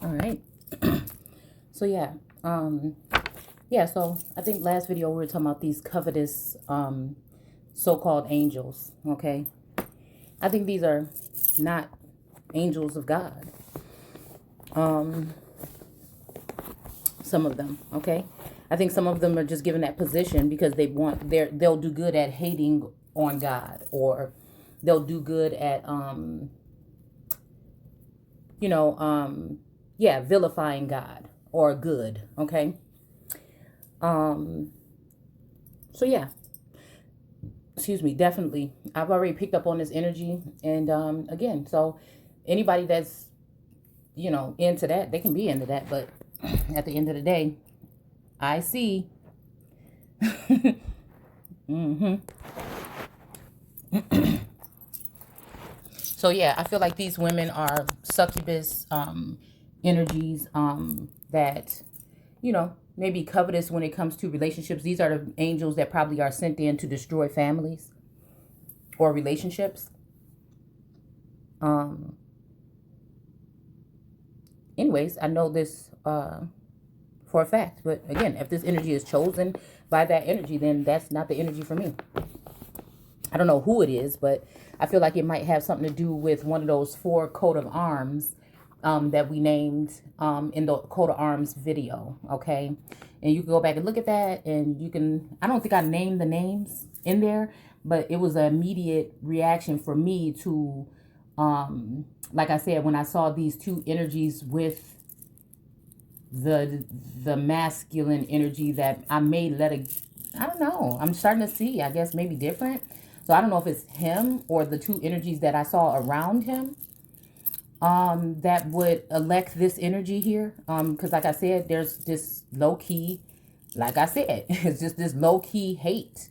All right. So so I think last video we were talking about these covetous so-called angels, okay? I think these are not angels of God. Some of them, okay? I think some of them are just given that position because they'll do good at hating on God, or they'll do good at vilifying God or good, okay? Um so yeah, excuse me, definitely. I've already picked up on this energy, and again, so anybody that's into that, they can be into that, but at the end of the day, I see. hmm So yeah, I feel like these women are succubus energies that maybe covetous when it comes to relationships. These are the angels that probably are sent in to destroy families or relationships. Anyways, I know this for a fact, but again, if this energy is chosen by that energy, then that's not the energy for me. I don't know who it is, but I feel like it might have something to do with one of those 4 coat of arms that we named in the coat of arms video, okay? And you can go back and look at that, and you can, I don't think I named the names in there, but it was an immediate reaction for me to, like I said, when I saw these 2 energies with the masculine energy that I may let it, I don't know, I'm starting to see, I guess maybe different. So I don't know if it's him or the 2 energies that I saw around him that would elect this energy here. Because like I said, there's this low key, like I said, it's just this low key hate.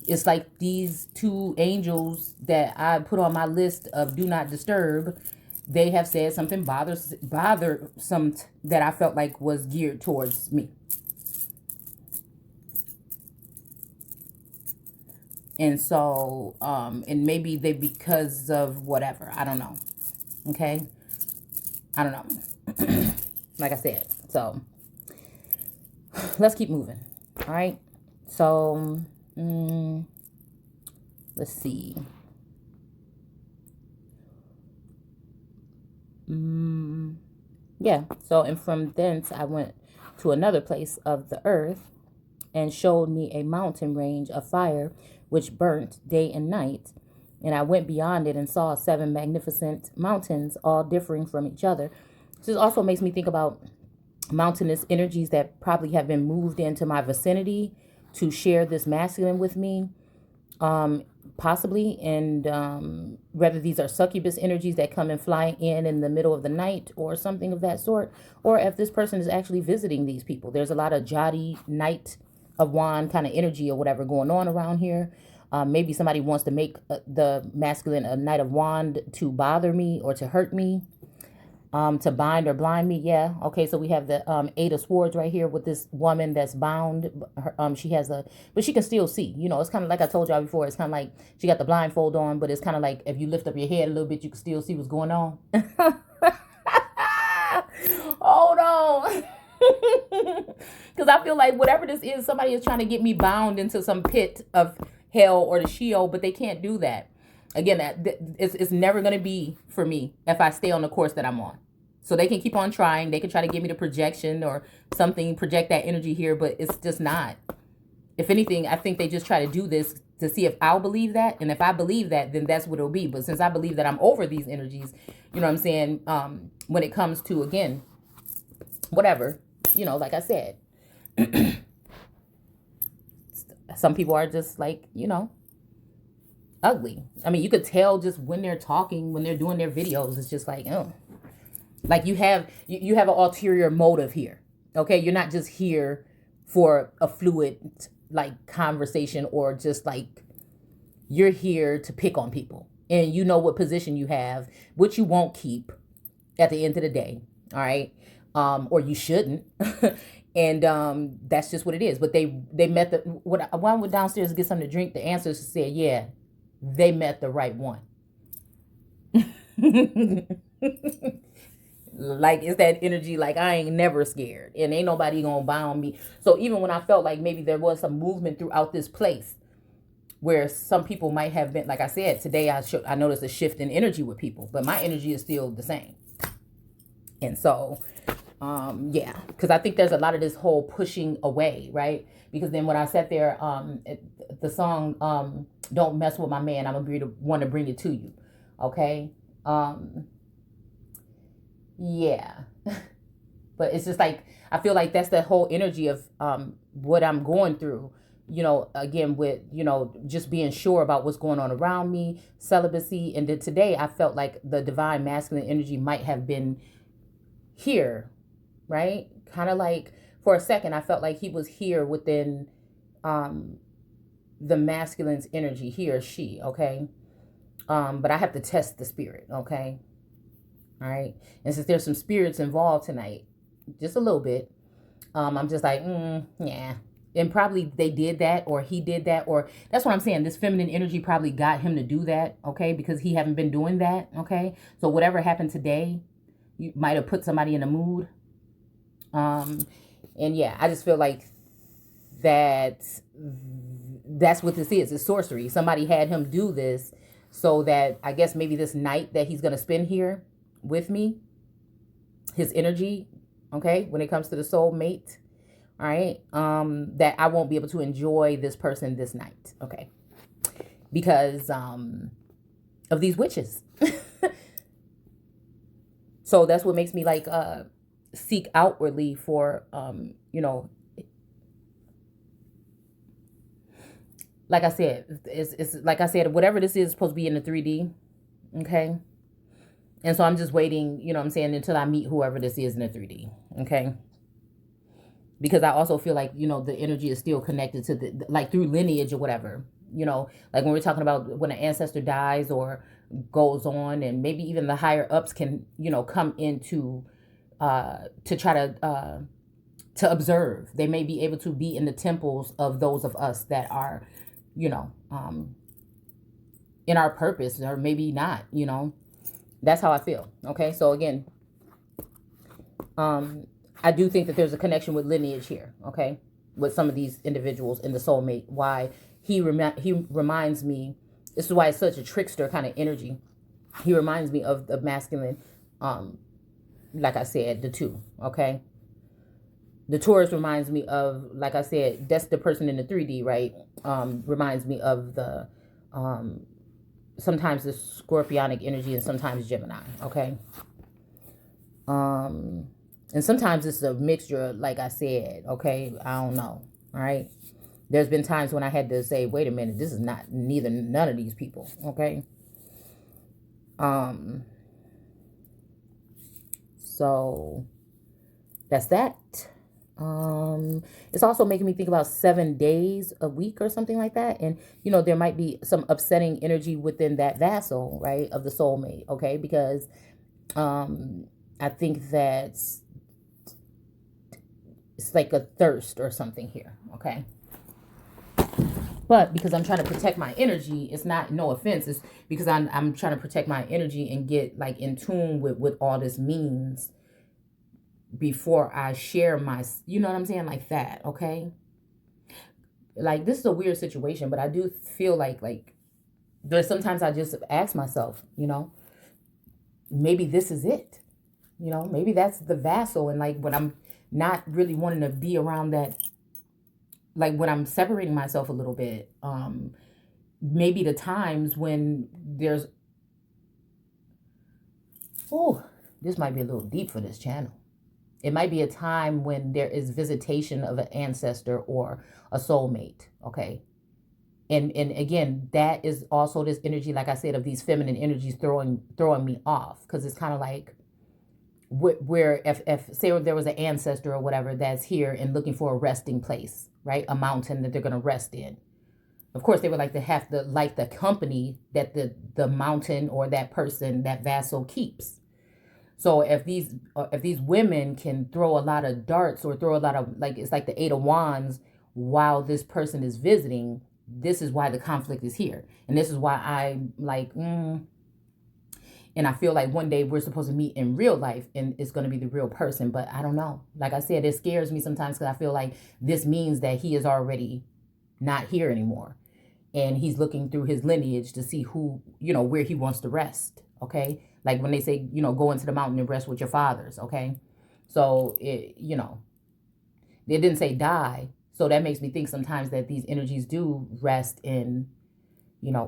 It's like these 2 angels that I put on my list of do not disturb, they have said something bothersome that I felt like was geared towards me. And so, and maybe they, because of whatever, I don't know. Okay. I don't know. Like I said, so let's keep moving. All right. So, let's see. Yeah. So, and from thence I went to another place of the earth, and showed me a mountain range of fire, which burnt day and night. And I went beyond it and saw 7 magnificent mountains, all differing from each other. This also makes me think about mountainous energies that probably have been moved into my vicinity to share this masculine with me, possibly. And whether these are succubus energies that come and fly in the middle of the night or something of that sort, or if this person is actually visiting these people. There's a lot of Jati Knight of Wand kind of energy or whatever going on around here. Maybe somebody wants to make the masculine a Knight of Wand to bother me or to hurt me, to bind or blind me. Yeah. Okay. So we have the 8 of Swords right here with this woman that's bound. She has but she can still see. It's kind of like I told y'all before. It's kind of like she got the blindfold on, but it's kind of like if you lift up your head a little bit, you can still see what's going on. Hold on. Because I feel like whatever this is, somebody is trying to get me bound into some pit of hell or the Sheol, but they can't do that. Again, it's never going to be for me if I stay on the course that I'm on. So they can keep on trying. They can try to give me the projection or something, project that energy here, but it's just not. If anything, I think they just try to do this to see if I'll believe that. And if I believe that, then that's what it'll be. But since I believe that I'm over these energies, you know what I'm saying? When it comes to, again, whatever, like I said, some people are just like, ugly. I mean, you could tell just when they're talking, when they're doing their videos, it's just like, oh, like you have an ulterior motive here. Okay. You're not just here for a fluid like conversation, or just like you're here to pick on people, and you know what position you have, which you won't keep at the end of the day. All right. Or you shouldn't. And that's just what it is. But they met when I went downstairs to get something to drink, the answer said, yeah, they met the right one. Like, it's that energy, like, I ain't never scared and ain't nobody gonna bound me. So even when I felt like maybe there was some movement throughout this place where some people might have been, like I said, today I noticed a shift in energy with people, but my energy is still the same. And so, yeah, because I think there's a lot of this whole pushing away, right? Because then when I sat there, the song, Don't Mess With My Man, I'm gonna be the one to bring it to you. Okay. Yeah. But it's just like, I feel like that's the whole energy of what I'm going through, you know, again, with, you know, just being sure about what's going on around me, celibacy. And then today I felt like the divine masculine energy might have been here, right? Kind of like for a second, I felt like he was here within the masculine's energy, he or she, okay? But I have to test the spirit, okay? All right. And since there's some spirits involved tonight, just a little bit, I'm just like, yeah. And probably they did that, or he did that, or that's what I'm saying. This feminine energy probably got him to do that, okay? Because he haven't been doing that, okay? So whatever happened today, you might have put somebody in a mood. And yeah, I just feel like that's what this is. It's sorcery. Somebody had him do this so that I guess maybe this night that he's going to spend here with me, his energy, okay, when it comes to the soul mate, all right, that I won't be able to enjoy this person this night, okay, because of these witches. So that's what makes me like seek outwardly for you know, like I said, it's like I said, whatever this is supposed to be in the 3D, okay. And so I'm just waiting, you know what I'm saying, until I meet whoever this is in the 3D, okay? Because I also feel like, you know, the energy is still connected to the, like through lineage or whatever, you know, like when we're talking about when an ancestor dies or goes on, and maybe even the higher ups can, you know, come into, to try to observe. They may be able to be in the temples of those of us that are, you know, in our purpose, or maybe not, you know. That's how I feel. Okay. So again, I do think that there's a connection with lineage here. Okay. With some of these individuals in the soulmate, why he reminds me, this is why it's such a trickster kind of energy. He reminds me of the masculine, like I said, the two. Okay. The Taurus reminds me of, like I said, that's the person in the 3D, right? Reminds me of the, sometimes the scorpionic energy and sometimes Gemini, okay? And sometimes it's a mixture, like I said, okay? I don't know, all right? There's been times when I had to say, wait a minute, this is not none of these people, okay? So that's that. It's also making me think about 7 days a week or something like that. And, you know, there might be some upsetting energy within that vassal, right, of the soulmate, okay? Because I think that's, it's like a thirst or something here, okay? But because I'm trying to protect my energy, it's not, no offense, it's because I'm trying to protect my energy and get like in tune with what all this means before I share my, you know what I'm saying, like that, okay? Like, this is a weird situation, but I do feel like there's sometimes I just ask myself, you know, maybe this is it, you know, maybe that's the vassal. And like when I'm not really wanting to be around that, like when I'm separating myself a little bit, maybe the times when there's, oh, this might be a little deep for this channel. It might be a time when there is visitation of an ancestor or a soulmate, okay? And again, that is also this energy, like I said, of these feminine energies throwing me off. Because it's kind of like, where if say there was an ancestor or whatever that's here and looking for a resting place, right? A mountain that they're going to rest in. Of course, they would like to have the company that the mountain or that person, that vassal keeps. So if these women can throw a lot of darts or throw a lot of, like, it's like the 8 of Wands while this person is visiting, this is why the conflict is here. And this is why I'm like, And I feel like one day we're supposed to meet in real life and it's going to be the real person. But I don't know. Like I said, it scares me sometimes because I feel like this means that he is already not here anymore. And he's looking through his lineage to see who, where he wants to rest. Okay. Like when they say, go into the mountain and rest with your fathers. Okay. So, it didn't say die. So that makes me think sometimes that these energies do rest in,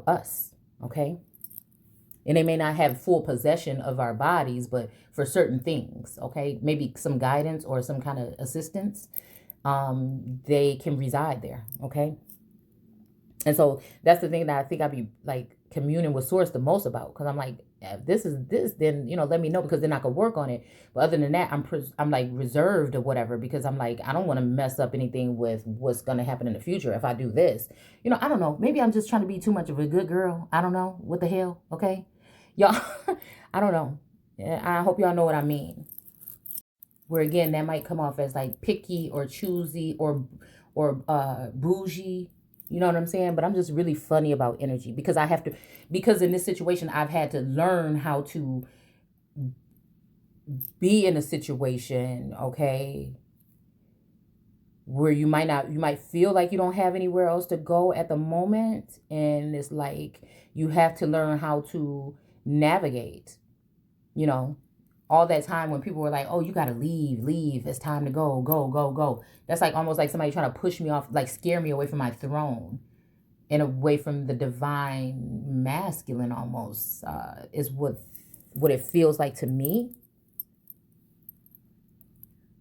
us. Okay. And they may not have full possession of our bodies, but for certain things, okay, maybe some guidance or some kind of assistance, they can reside there, okay? And so that's the thing that I think I'd be like communing with Source the most about, because I'm like, if this is this, then let me know, because then I could work on it. But other than that, I'm like reserved or whatever, because I'm like, I don't want to mess up anything with what's gonna happen in the future if I do this. I don't know. Maybe I'm just trying to be too much of a good girl. I don't know. What the hell? Okay, y'all. I don't know. I hope y'all know what I mean. Where again, that might come off as like picky or choosy or bougie. You know what I'm saying? But I'm just really funny about energy, because because in this situation, I've had to learn how to be in a situation, okay, where you might feel like you don't have anywhere else to go at the moment. And it's like, you have to learn how to navigate, all that time when people were like, oh, you got to leave. It's time to go, go, go, go. That's like almost like somebody trying to push me off, like scare me away from my throne and away from the divine masculine almost, is what it feels like to me.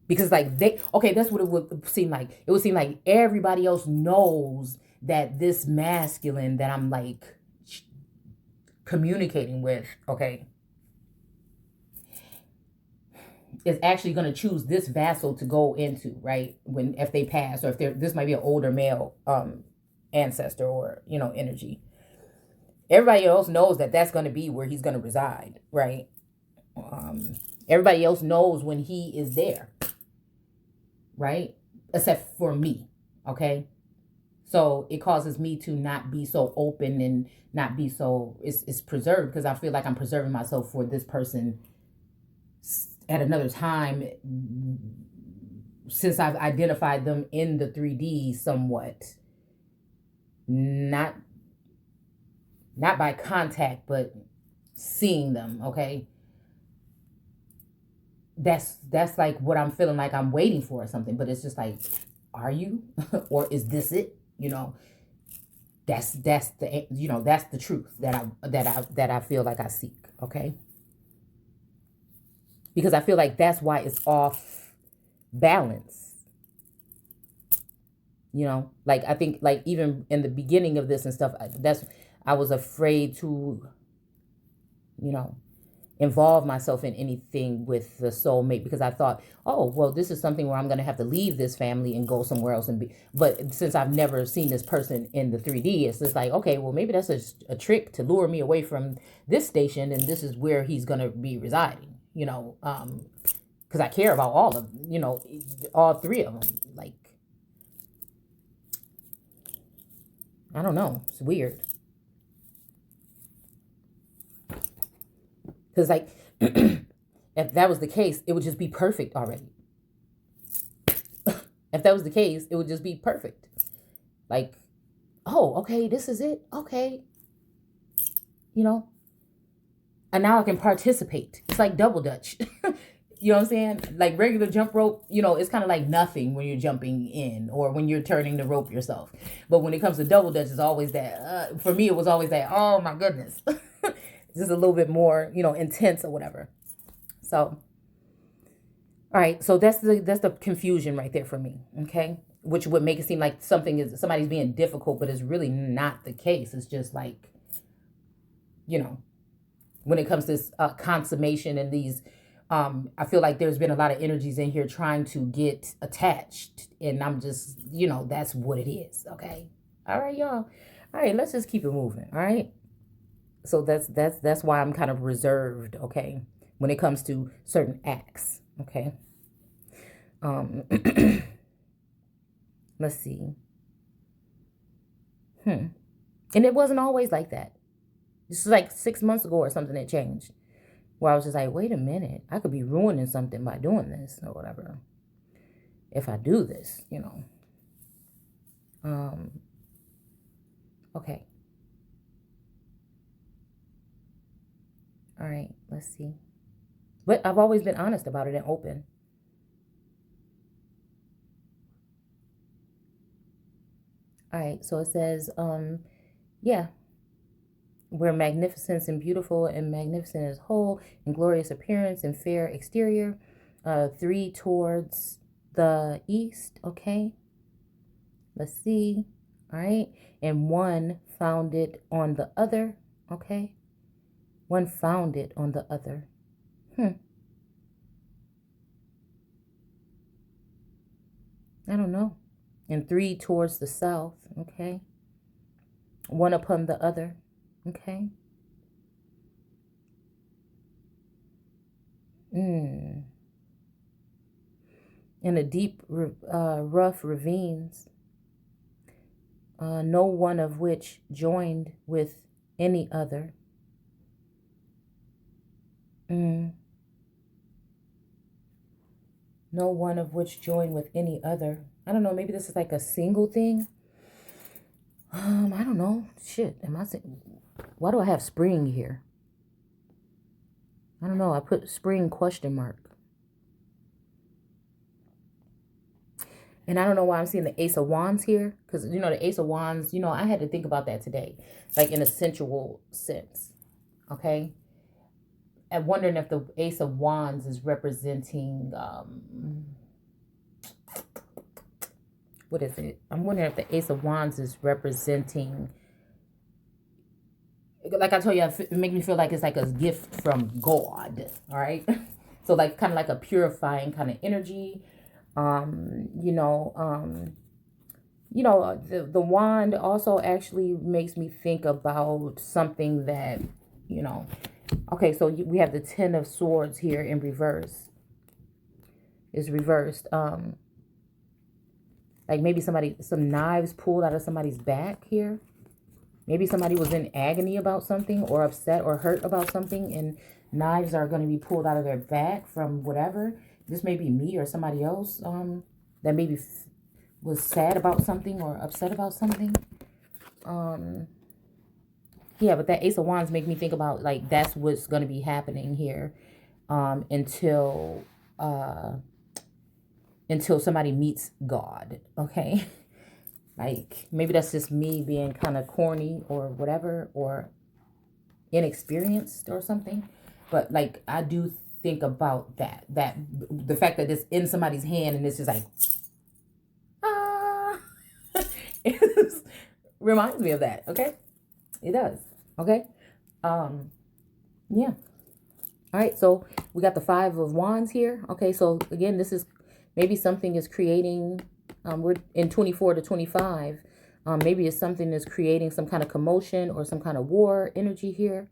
Because like that's what it would seem like. It would seem like everybody else knows that this masculine that I'm like communicating with, okay, is actually going to choose this vassal to go into, right? If they pass, or if this might be an older male ancestor or energy. Everybody else knows that that's going to be where he's going to reside, right? Everybody else knows when he is there, right? Except for me, okay? So it causes me to not be so open and not be so, it's preserved, because I feel like I'm preserving myself for this person at another time, since I've identified them in the 3D somewhat. Not by contact, but seeing them, okay? That's like what I'm feeling like I'm waiting for or something. But it's just like, are you? Or is this it? That's the that's the truth that I feel like I seek, okay? Because I feel like that's why it's off balance. Like I think like even in the beginning of this and stuff, I was afraid to, involve myself in anything with the soulmate, because I thought, oh, well, this is something where I'm going to have to leave this family and go somewhere else and be. But since I've never seen this person in the 3D, it's just like, okay, well, maybe that's a trick to lure me away from this station, and this is where he's going to be residing, because I care about all of them, all three of them. Like, I don't know. It's weird. Because, like, if that was the case, it would just be perfect already. If that was the case, it would just be perfect. Like, oh, okay, this is it. Okay. And now I can participate. It's like double dutch. You know what I'm saying? Like regular jump rope, it's kind of like nothing when you're jumping in or when you're turning the rope yourself. But when it comes to double dutch, it's always that, for me, it was always that, oh my goodness. Just a little bit more, intense or whatever. So, all right. So that's the confusion right there for me. Okay. Which would make it seem like somebody's being difficult, but it's really not the case. It's just like, when it comes to this consummation and these, I feel like there's been a lot of energies in here trying to get attached, and I'm just, that's what it is. Okay. All right, y'all. All right. Let's just keep it moving. All right. So that's why I'm kind of reserved, okay, when it comes to certain acts, okay. Let's see. And it wasn't always like that. This is like 6 months ago or something that changed. where I was just like, wait a minute, I could be ruining something by doing this or whatever. If I do this, you know. Okay. All right, let's see. But I've always been honest about it and open. All right, so it says, yeah, we're magnificence and beautiful, and magnificent as whole, and glorious appearance and fair exterior. 3 towards the east, okay? Let's see. All right, and 1 founded on the other, okay? 1 founded on the other. I don't know. And 3 towards the south, okay? 1 upon the other, okay? In the deep, rough ravines, no one of which joined with any other. No one of which joined with any other. I don't know. Maybe this is like a single thing. I don't know. Shit. Why do I have spring here? I don't know. I put spring question mark. And I don't know why I'm seeing the Ace of Wands here. Because, you know, the Ace of Wands, you know, I had to think about that today. Like in a sensual sense. Okay? I'm wondering if the Ace of Wands is representing... what is it? I'm wondering if the Ace of Wands is representing... Like I told you, it makes me feel like it's like a gift from God. All right? So like kind of like a purifying kind of energy. The wand also actually makes me think about something that, you know, okay, so we have the 10 of Swords here in reverse. It's reversed. Like maybe some knives pulled out of somebody's back here. Maybe somebody was in agony about something or upset or hurt about something, and knives are going to be pulled out of their back from whatever. This may be me or somebody else that maybe was sad about something or upset about something. Yeah, but that Ace of Wands make me think about, like, that's what's going to be happening here until somebody meets God, okay? Like, maybe that's just me being kind of corny or whatever, or inexperienced or something. But, like, I do think about that the fact that it's in somebody's hand and it's just like, it reminds me of that, okay? It does, okay? Yeah. All right, so we got the 5 of Wands here. Okay, so again, this is maybe something is creating, we're in 24 to 25. Maybe it's something that's creating some kind of commotion or some kind of war energy here.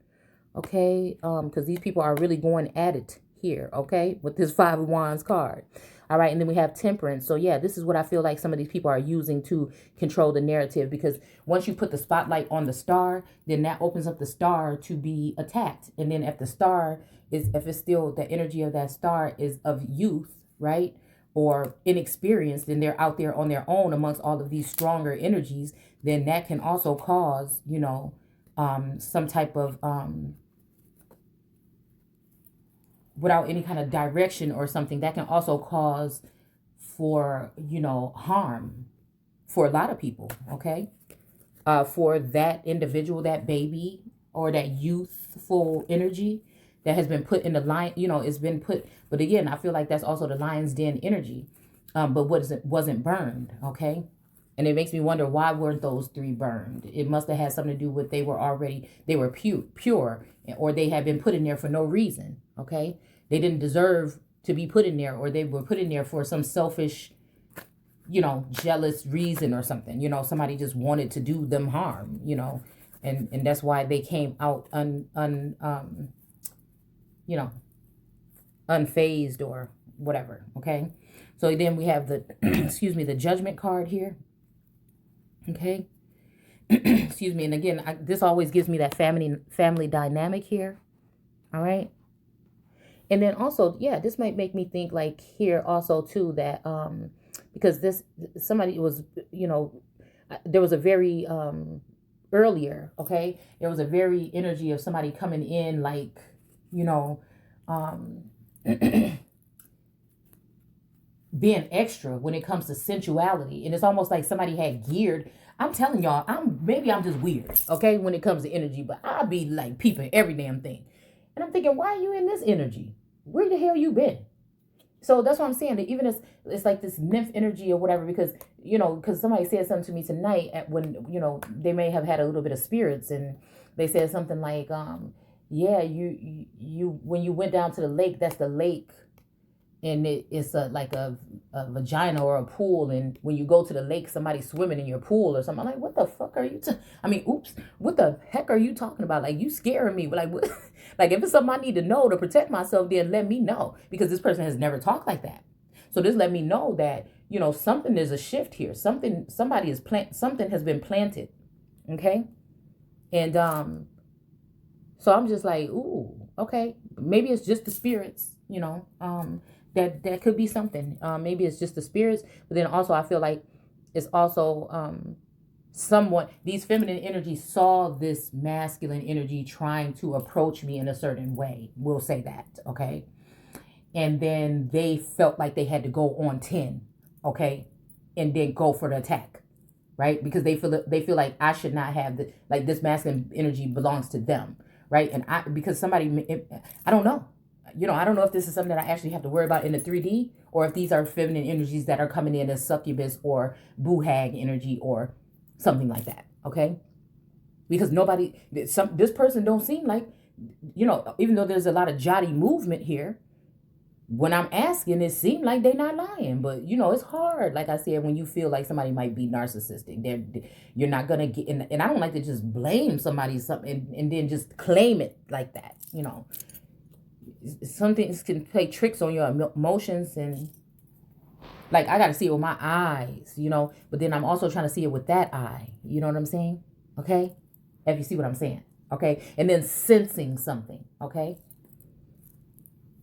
Okay, because these people are really going at it here, okay, with this 5 of Wands card. All right, and then we have Temperance. So yeah, this is what I feel like some of these people are using to control the narrative, because once you put the spotlight on the star, then that opens up the star to be attacked. And then if it's still the energy of that star is of youth, right, or inexperienced, then they're out there on their own amongst all of these stronger energies, then that can also cause, you know, some type of without any kind of direction or something, that can also cause for, you know, harm for a lot of people, okay? For that individual, that baby, or that youthful energy that has been put in the line, you know, it's been put, but again, I feel like that's also the lion's den energy, but wasn't burned, okay? And it makes me wonder, why weren't those 3 burned? It must have had something to do with they were pure, or they had been put in there for no reason, okay? They didn't deserve to be put in there, or they were put in there for some selfish, you know, jealous reason or something. You know, somebody just wanted to do them harm, you know, and that's why they came out unfazed or whatever, okay? So then we have the, excuse me, the Judgment card here. Okay. Excuse me. And again, this always gives me that family dynamic here. All right. And then also, yeah, this might make me think like here also too that because this somebody was, you know, there was a very earlier, okay, there was a very energy of somebody coming in like, you know, um being extra when it comes to sensuality, and it's almost like somebody had geared. I'm telling y'all, I'm just weird, okay, when it comes to energy, but I'll be like peeping every damn thing, and I'm thinking, why are you in this energy? Where the hell you been? So that's what I'm saying. That even as it's like this nymph energy or whatever, because because somebody said something to me tonight at when they may have had a little bit of spirits, and they said something like, yeah, you when you went down to the lake, that's the lake, and it's like a vagina or a pool, and when you go to the lake, somebody's swimming in your pool or something. I'm like, what the fuck are you I mean, oops, what the heck are you talking about? Like, you scaring me. Like, what? Like, if it's something I need to know to protect myself, then let me know, because this person has never talked like that. So this let me know that something, is a shift here. Something has been planted. Okay. And so I'm just like, ooh, okay, maybe it's just the spirits, that could be something. Maybe it's just the spirits, but then also I feel like it's also someone, these feminine energies saw this masculine energy trying to approach me in a certain way. We'll say that, okay? And then they felt like they had to go on 10, okay? And then go for the attack, right? Because they feel like I should not have this masculine energy belongs to them, right? And because somebody, I don't know. I don't know if this is something that I actually have to worry about in the 3D, or if these are feminine energies that are coming in as succubus or boo hag energy or something like that, okay? Because this person don't seem like, even though there's a lot of jotty movement here, when I'm asking, it seemed like they're not lying. But it's hard, like I said, when you feel like somebody might be narcissistic. You're not gonna get in, and I don't like to just blame somebody something and then just claim it like that. Some things can play tricks on your emotions, and like, I gotta see it with my eyes, but then I'm also trying to see it with that eye. You know what I'm saying? Okay? If you see what I'm saying. Okay? And then sensing something. Okay?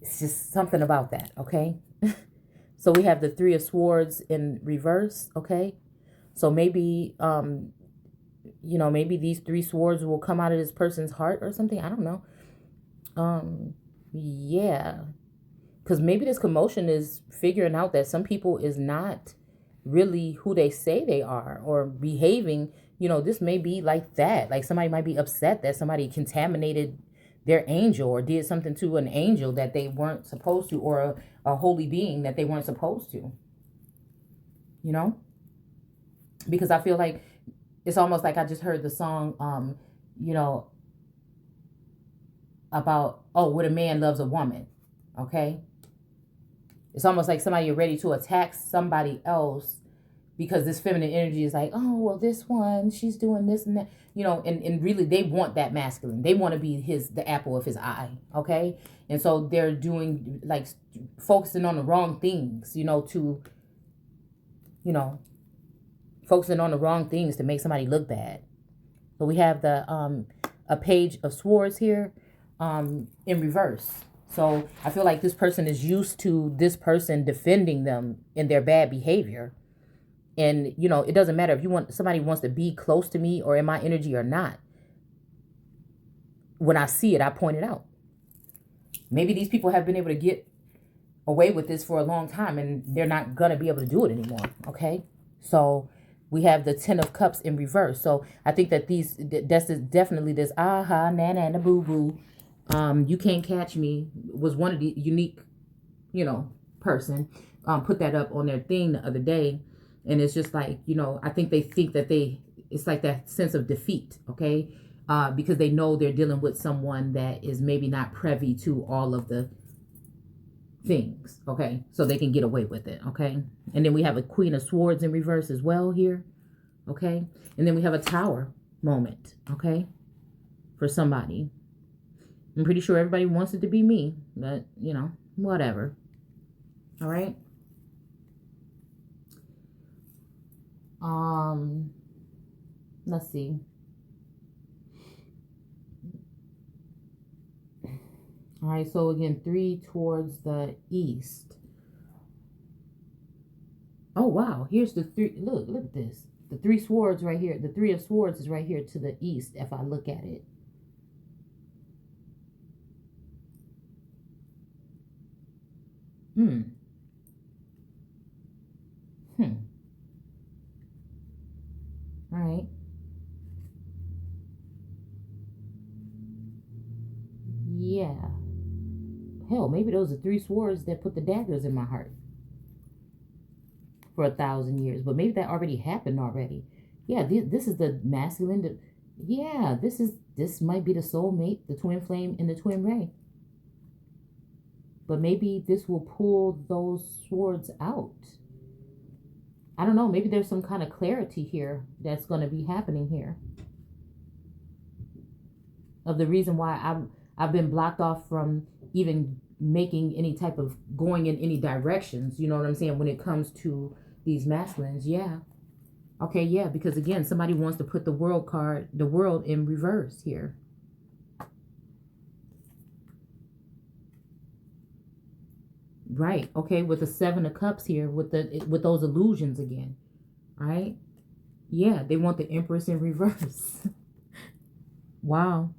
It's just something about that. Okay? So we have the 3 of Swords in reverse. Okay? So maybe, maybe these 3 swords will come out of this person's heart or something. I don't know. Yeah. Because maybe this commotion is figuring out that some people is not really who they say they are, or behaving, this may be like that. Like, somebody might be upset that somebody contaminated their angel or did something to an angel that they weren't supposed to, or a holy being that they weren't supposed to, because I feel like it's almost like I just heard the song, about, oh, what a man loves a woman. Okay. It's almost like somebody is ready to attack somebody else, because this feminine energy is like, oh, well, this one, she's doing this and that, and really they want that masculine. They want to be the apple of his eye, okay? And so they're doing, like, focusing on the wrong things, focusing on the wrong things to make somebody look bad. So we have a Page of Swords here in reverse. So I feel like this person is used to this person defending them in their bad behavior. And, it doesn't matter if somebody wants to be close to me or in my energy or not. When I see it, I point it out. Maybe these people have been able to get away with this for a long time, and they're not going to be able to do it anymore. Okay. So we have the 10 of Cups in reverse. So I think that that's definitely this aha, nana, and a boo boo. You can't catch me was one of the unique, person put that up on their thing the other day. And it's just like, I think they think that it's like that sense of defeat. Okay. Because they know they're dealing with someone that is maybe not privy to all of the things. Okay. So they can get away with it. Okay. And then we have a Queen of Swords in reverse as well here. Okay. And then we have a Tower moment. Okay. For somebody. I'm pretty sure everybody wants it to be me, but, whatever. All right. Let's see. All right, so again, 3 towards the east. Oh, wow. Here's the 3. Look at this. The 3 swords right here. The 3 of swords is right here to the east if I look at it. Hmm. All right. Yeah. Hell, maybe those are 3 swords that put the daggers in my heart for 1,000 years. But maybe that already happened already. Yeah, this is the masculine. Yeah, this might be the soulmate, the twin flame, and the twin ray. But maybe this will pull those swords out. I don't know. Maybe there's some kind of clarity here that's going to be happening here. Of the reason why I've been blocked off from even making any type of going in any directions. You know what I'm saying? When it comes to these masculines. Yeah. Okay, yeah, because again, somebody wants to put the world card, the world in reverse here. Right. Okay, with the 7 of Cups here, with those illusions again. All right. Yeah, they want the Empress in reverse. Wow.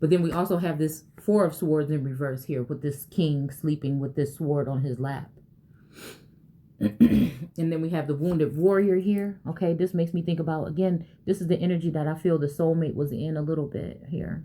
But then we also have this 4 of Swords in reverse here with this king sleeping with this sword on his lap. And then we have the wounded warrior here. Okay, this makes me think about, again, this is the energy that I feel the soulmate was in a little bit here.